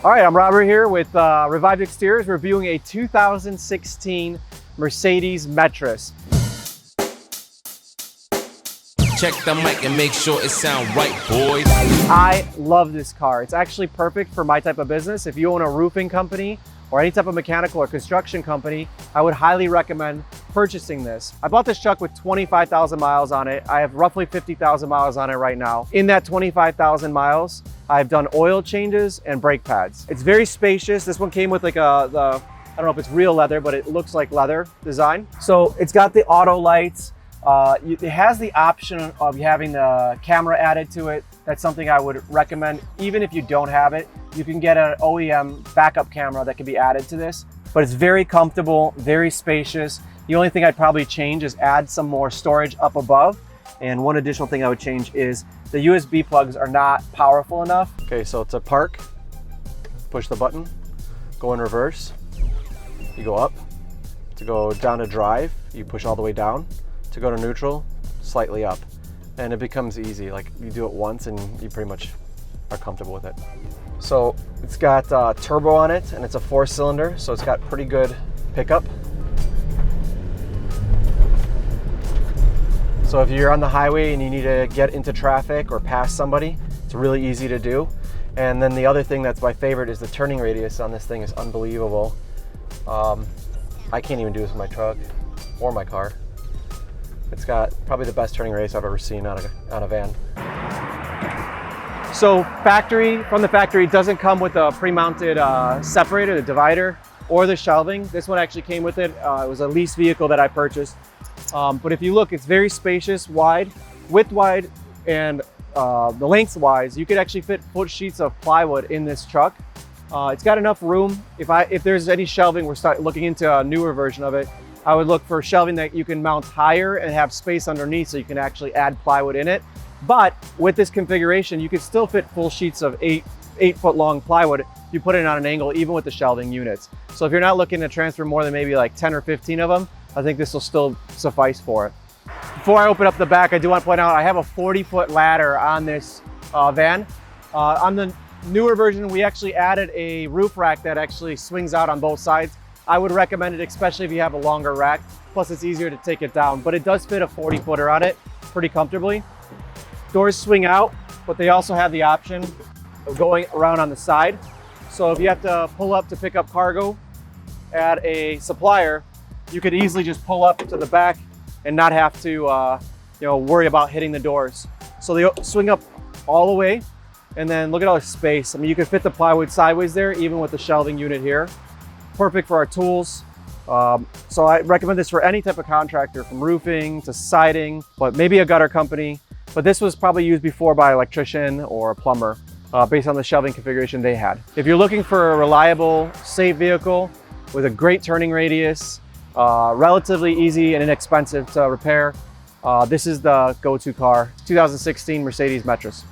All right, I'm Robert here with Revived Exteriors, reviewing a 2016 Mercedes Metris. Check the mic and make sure it sound right, boys. I love this car. It's actually perfect for my type of business. If you own a roofing company or any type of mechanical or construction company, I would highly recommend purchasing this. I bought this truck with 25,000 miles on it. I have roughly 50,000 miles on it right now. In that 25,000 miles, I've done oil changes and brake pads. It's very spacious. This one came with like I don't know if it's real leather, but it looks like leather design. So it's got the auto lights. It has the option of having the camera added to it. That's something I would recommend. Even if you don't have it, you can get an OEM backup camera that can be added to this. But it's very comfortable, very spacious. The only thing I'd probably change is add some more storage up above. And one additional thing I would change is the USB plugs are not powerful enough. Okay, so to park, push the button, go in reverse, you go up. To go down to drive, you push all the way down. To go to neutral, slightly up. And it becomes easy, like you do it once and you pretty much are comfortable with it. So it's got turbo on it and it's a 4-cylinder, so it's got pretty good pickup. So if you're on the highway and you need to get into traffic or pass somebody, it's really easy to do. And then the other thing that's my favorite is the turning radius on this thing is unbelievable. I can't even do this with my truck or my car. It's got probably the best turning radius I've ever seen on a van. So from the factory, it doesn't come with a pre-mounted separator, the divider, or the shelving. This one actually came with it. It was a lease vehicle that I purchased. But if you look, it's very spacious, width-wide, and the lengthwise. You could actually fit foot sheets of plywood in this truck. It's got enough room. If there's any shelving, we're looking into a newer version of it. I would look for shelving that you can mount higher and have space underneath so you can actually add plywood in it. But with this configuration, you could still fit full sheets of 8-foot long plywood. You put it on an angle, even with the shelving units. So if you're not looking to transfer more than maybe like 10 or 15 of them, I think this will still suffice for it. Before I open up the back, I do want to point out I have a 40-foot ladder on this van. On the newer version, we actually added a roof rack that actually swings out on both sides. I would recommend it, especially if you have a longer rack. Plus, it's easier to take it down, but it does fit a 40-footer on it pretty comfortably. Doors swing out, but they also have the option of going around on the side. So if you have to pull up to pick up cargo at a supplier, you could easily just pull up to the back and not have to worry about hitting the doors. So they swing up all the way, and then look at all the space. I mean, you could fit the plywood sideways there, even with the shelving unit here. Perfect for our tools. So I recommend this for any type of contractor, from roofing to siding, but maybe a gutter company. But this was probably used before by an electrician or a plumber based on the shelving configuration they had. If you're looking for a reliable, safe vehicle with a great turning radius, relatively easy and inexpensive to repair, this is the go-to car. 2016 Mercedes Metris.